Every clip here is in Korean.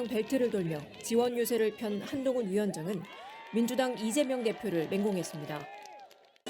민주당 벨트를 돌며 지원 유세를 편 한동훈 위원장은 민주당 이재명 대표를 맹공했습니다.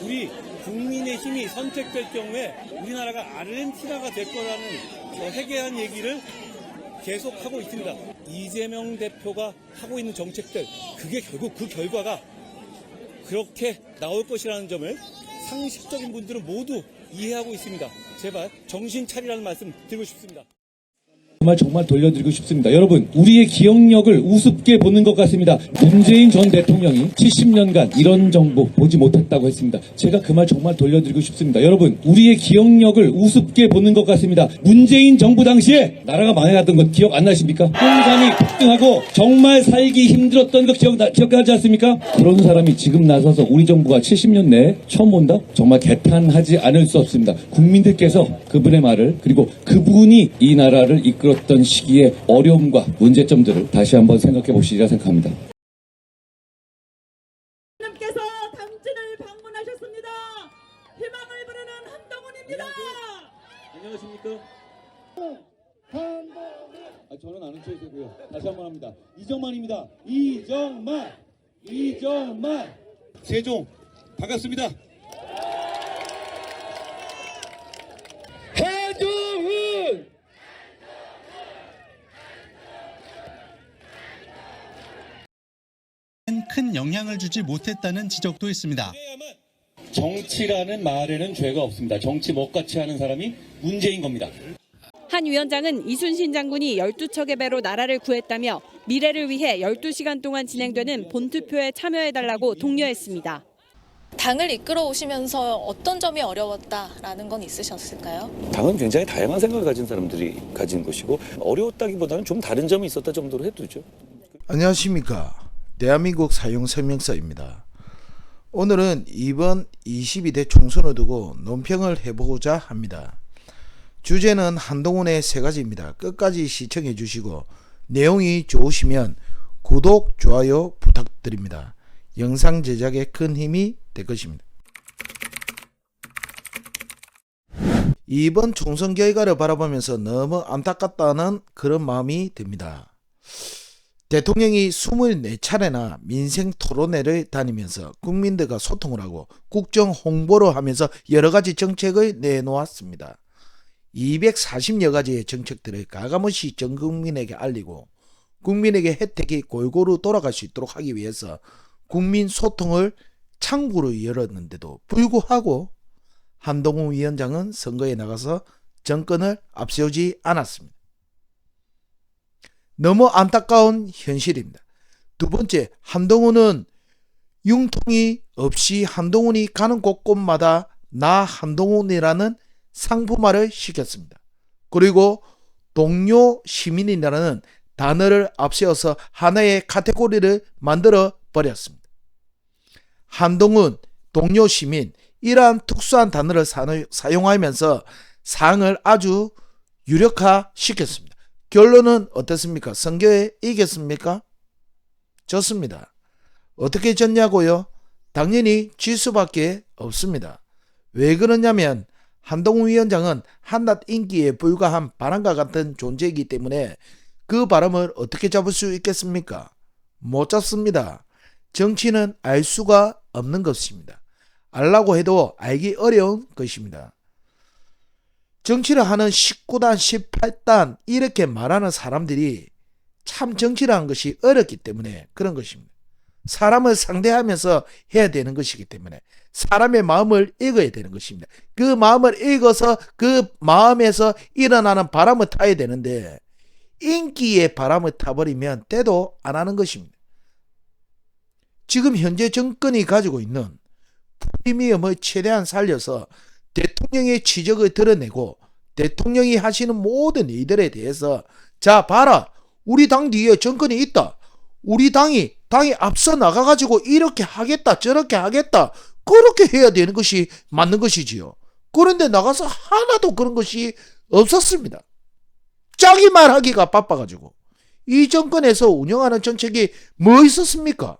우리 국민의힘이 선택될 경우에 우리나라가 아르헨티나가 될 거라는 해괴한 얘기를 계속하고 있습니다. 이재명 대표가 하고 있는 정책들, 그게 결국 그 결과가 그렇게 나올 것이라는 점을 상식적인 분들은 모두 이해하고 있습니다. 제발 정신 차리라는 말씀 드리고 싶습니다. 정말 돌려드리고 싶습니다. 여러분, 우리의 기억력을 우습게 보는 것 같습니다. 문재인 전 대통령이 70년간 이런 정부 보지 못했다고 했습니다. 제가 그 말 정말 돌려드리고 싶습니다. 여러분, 우리의 기억력을 우습게 보는 것 같습니다. 문재인 정부 당시에 나라가 망해갔던 것 기억 안 나십니까? 홍감이 폭등하고 정말 살기 힘들었던 거 기억나지 않습니까? 그런 사람이 지금 나서서 우리 정부가 70년 내에 처음 본다? 정말 개탄하지 않을 수 없습니다. 국민들께서 그분의 말을, 그리고 그분이 이 나라를 이끌었던 시기의 어려움과 문제점들을 다시 한번 생각해 보시리라 생각합니다. 님께서 당진을 방문하셨습니다. 희망을 부르는 한동훈입니다. 안녕하십니까? 저는 아는 척이고요. 다시 한번 합니다. 이정만입니다. 이정만. 세종 반갑습니다. 한동훈. 큰 영향을 주지 못했다는 지적도 있습니다. 정치라는 말에는 죄가 없습니다. 정치 먹같이 하는 사람이 문제인 겁니다. 한 위원장은 이순신 장군이 12척의 배로 나라를 구했다며 미래를 위해 12시간 동안 진행되는 본투표에 참여해달라고 독려했습니다. 당을 이끌어 오시면서 어떤 점이 어려웠다라는 건 있으셨을까요? 당은 굉장히 다양한 생각을 가진 사람들이 가진 것이고 어려웠다기보다는 좀 다른 점이 있었다 정도로 해두죠. 안녕하십니까. 대한민국 사용설명서입니다. 오늘은 이번 22대 총선을 두고 논평을 해보고자 합니다. 주제는 한동훈의 세 가지입니다. 끝까지 시청해 주시고 내용이 좋으시면 구독, 좋아요 부탁드립니다. 영상 제작에 큰 힘이 될 것입니다. 이번 총선 결과를 바라보면서 너무 안타깝다는 그런 마음이 듭니다. 대통령이 24차례나 민생 토론회를 다니면서 국민들과 소통을 하고 국정 홍보를 하면서 여러가지 정책을 내놓았습니다. 240여 가지의 정책들을 가감없이 전 국민에게 알리고 국민에게 혜택이 골고루 돌아갈 수 있도록 하기 위해서 국민 소통을 창구로 열었는데도 불구하고 한동훈 위원장은 선거에 나가서 정권을 앞세우지 않았습니다. 너무 안타까운 현실입니다. 두 번째, 한동훈은 융통이 없이 한동훈이 가는 곳곳마다 나 한동훈이라는 상품화를 시켰습니다. 그리고 동료 시민이라는 단어를 앞세워서 하나의 카테고리를 만들어 버렸습니다. 한동훈, 동료 시민, 이러한 특수한 단어를 사용하면서 사항을 아주 유력화시켰습니다. 결론은 어떻습니까? 선거에 이겼습니까? 졌습니다. 어떻게 졌냐고요? 당연히 질 수밖에 없습니다. 왜 그러냐면 한동훈 위원장은 한낱 인기에 불과한 바람과 같은 존재이기 때문에 그 바람을 어떻게 잡을 수 있겠습니까? 못 잡습니다. 정치는 알 수가 없는 것입니다. 알라고 해도 알기 어려운 것입니다. 정치를 하는 19단, 18단 이렇게 말하는 사람들이 참 정치를 하는 것이 어렵기 때문에 그런 것입니다. 사람을 상대하면서 해야 되는 것이기 때문에 사람의 마음을 읽어야 되는 것입니다. 그 마음을 읽어서 그 마음에서 일어나는 바람을 타야 되는데 인기의 바람을 타버리면 때도 안 하는 것입니다. 지금 현재 정권이 가지고 있는 프리미엄을 최대한 살려서 대통령의 지적을 드러내고 대통령이 하시는 모든 일들에 대해서 자 봐라, 우리 당 뒤에 정권이 있다, 우리 당이 앞서 나가가지고 이렇게 하겠다 저렇게 하겠다, 그렇게 해야 되는 것이 맞는 것이지요. 그런데 나가서 하나도 그런 것이 없었습니다. 자기 말하기가 바빠가지고. 이 정권에서 운영하는 정책이 뭐 있었습니까?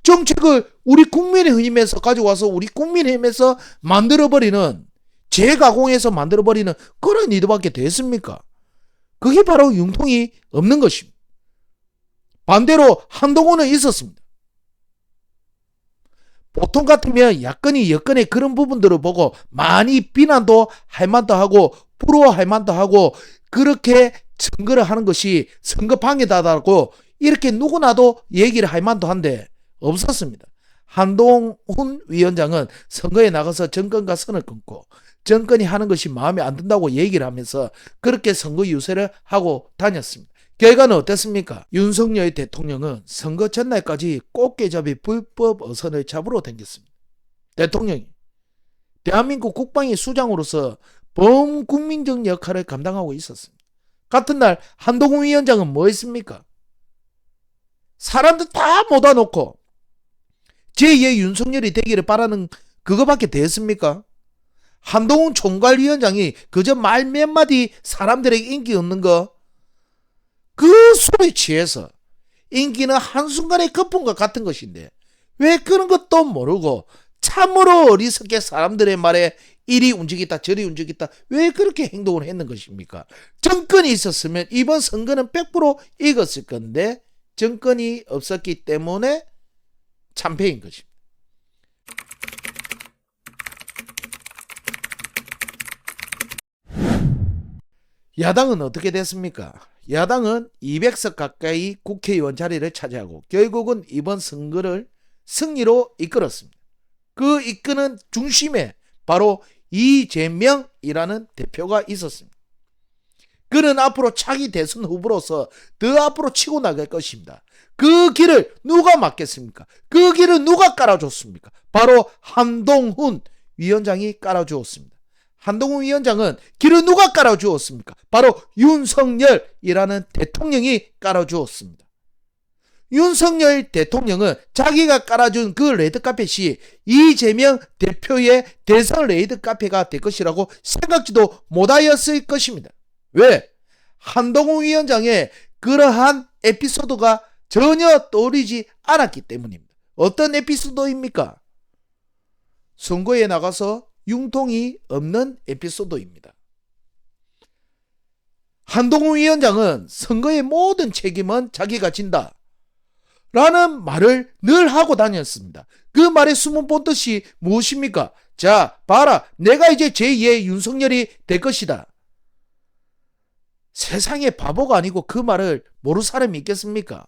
정책을 우리 국민의힘에서 가져와서 우리 국민의힘에서 만들어버리는, 재가공해서 만들어버리는 그런 일밖에 됐습니까? 그게 바로 융통이 없는 것입니다. 반대로 한동훈은 있었습니다. 보통 같으면 야권이 여권의 그런 부분들을 보고 많이 비난도 할 만도 하고 부러워할 만도 하고 그렇게 선거를 하는 것이 선거 방해다라고 이렇게 누구나도 얘기를 할 만도 한데 없었습니다. 한동훈 위원장은 선거에 나가서 정권과 선을 끊고 정권이 하는 것이 마음에 안 든다고 얘기를 하면서 그렇게 선거 유세를 하고 다녔습니다. 결과는 어땠습니까? 윤석열 대통령은 선거 전날까지 꽃게잡이 불법 어선을 잡으러 다녔습니다. 대통령이 대한민국 국방의 수장으로서 범국민적 역할을 감당하고 있었습니다. 같은 날 한동훈 위원장은 뭐 했습니까? 사람들 다 모아놓고 제2의 윤석열이 되기를 바라는 그거밖에 됐습니까? 한동훈 총괄위원장이 그저 말 몇 마디 사람들에게 인기 없는 거 그 술에 취해서 인기는 한순간의 거품과 같은 것인데 왜 그런 것도 모르고 참으로 어리석게 사람들의 말에 이리 움직이다 저리 움직이다 왜 그렇게 행동을 했는 것입니까? 정권이 있었으면 이번 선거는 100% 이겼을 건데 정권이 없었기 때문에 참패인 것입니다. 야당은 어떻게 됐습니까? 야당은 200석 가까이 국회의원 자리를 차지하고 결국은 이번 선거를 승리로 이끌었습니다. 그 이끄는 중심에 바로 이재명이라는 대표가 있었습니다. 그는 앞으로 차기 대선 후보로서 더 앞으로 치고 나갈 것입니다. 그 길을 누가 막겠습니까? 그 길을 누가 깔아줬습니까? 바로 한동훈 위원장이 깔아주었습니다. 한동훈 위원장은 길을 누가 깔아주었습니까? 바로 윤석열이라는 대통령이 깔아주었습니다. 윤석열 대통령은 자기가 깔아준 그 레드카펫이 이재명 대표의 대선 레드카펫가 될 것이라고 생각지도 못하였을 것입니다. 왜? 한동훈 위원장의 그러한 에피소드가 전혀 떠오르지 않았기 때문입니다. 어떤 에피소드입니까? 선거에 나가서 융통이 없는 에피소드입니다. 한동훈 위원장은 선거의 모든 책임은 자기가 진다 라는 말을 늘 하고 다녔습니다. 그 말의 숨은 본뜻이 무엇입니까? 자, 봐라. 내가 이제 제2의 윤석열이 될 것이다. 세상에 바보가 아니고 그 말을 모를 사람이 있겠습니까?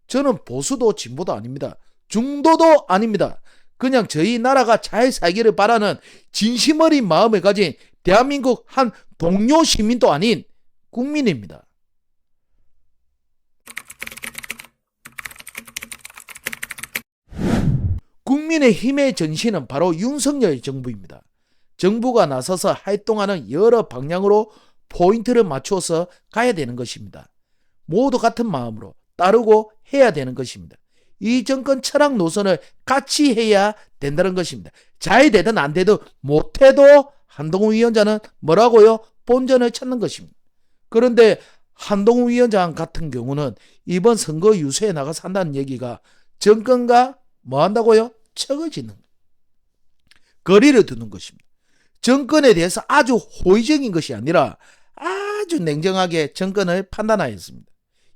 저는 보수도 진보도 아닙니다. 중도도 아닙니다. 그냥 저희 나라가 잘 살기를 바라는 진심 어린 마음을 가진 대한민국 한 동료 시민도 아닌 국민입니다. 국민의힘의 전신은 바로 윤석열 정부입니다. 정부가 나서서 활동하는 여러 방향으로 포인트를 맞추어서 가야 되는 것입니다. 모두 같은 마음으로 따르고 해야 되는 것입니다. 이 정권 철학 노선을 같이 해야 된다는 것입니다. 잘 되든 안 되든 못해도 한동훈 위원장은 뭐라고요? 본전을 찾는 것입니다. 그런데 한동훈 위원장 같은 경우는 이번 선거 유세에 나가서 한다는 얘기가 정권과 뭐 한다고요? 척을 짓는 거예요. 거리를 두는 것입니다. 정권에 대해서 아주 호의적인 것이 아니라 아주 냉정하게 정권을 판단하였습니다.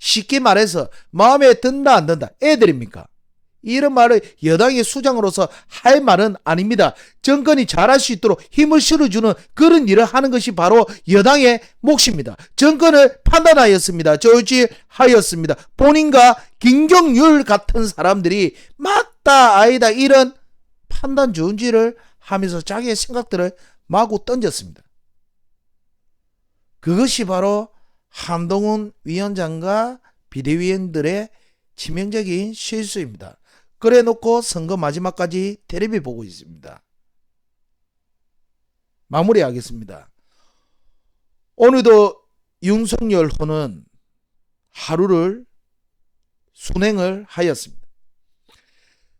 쉽게 말해서 마음에 든다 안 든다 애들입니까? 이런 말을 여당의 수장으로서 할 말은 아닙니다. 정권이 잘할 수 있도록 힘을 실어주는 그런 일을 하는 것이 바로 여당의 몫입니다. 정권을 판단하였습니다. 조율하였습니다. 본인과 김경률 같은 사람들이 맞다 아니다 이런 판단 조언지를 하면서 자기의 생각들을 마구 던졌습니다. 그것이 바로 한동훈 위원장과 비대위원들의 치명적인 실수입니다. 그래 놓고 선거 마지막까지 텔레비 보고 있습니다. 마무리하겠습니다. 오늘도 윤석열 호는 하루를 순행을 하였습니다.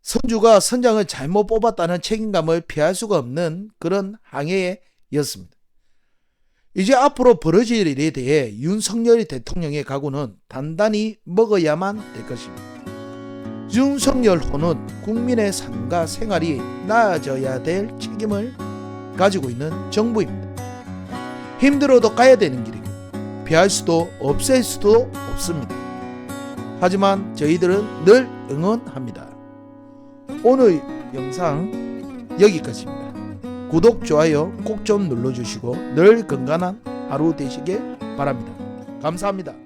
선주가 선장을 잘못 뽑았다는 책임감을 피할 수가 없는 그런 항해였습니다. 이제 앞으로 벌어질 일에 대해 윤석열 대통령의 각오는 단단히 먹어야만 될 것입니다. 윤석열 호는 국민의 삶과 생활이 나아져야 될 책임을 가지고 있는 정부입니다. 힘들어도 가야 되는 길이고 피할 수도 없앨 수도 없습니다. 하지만 저희들은 늘 응원합니다. 오늘 영상 여기까지입니다. 구독, 좋아요 꼭 좀 눌러주시고 늘 건강한 하루 되시길 바랍니다. 감사합니다.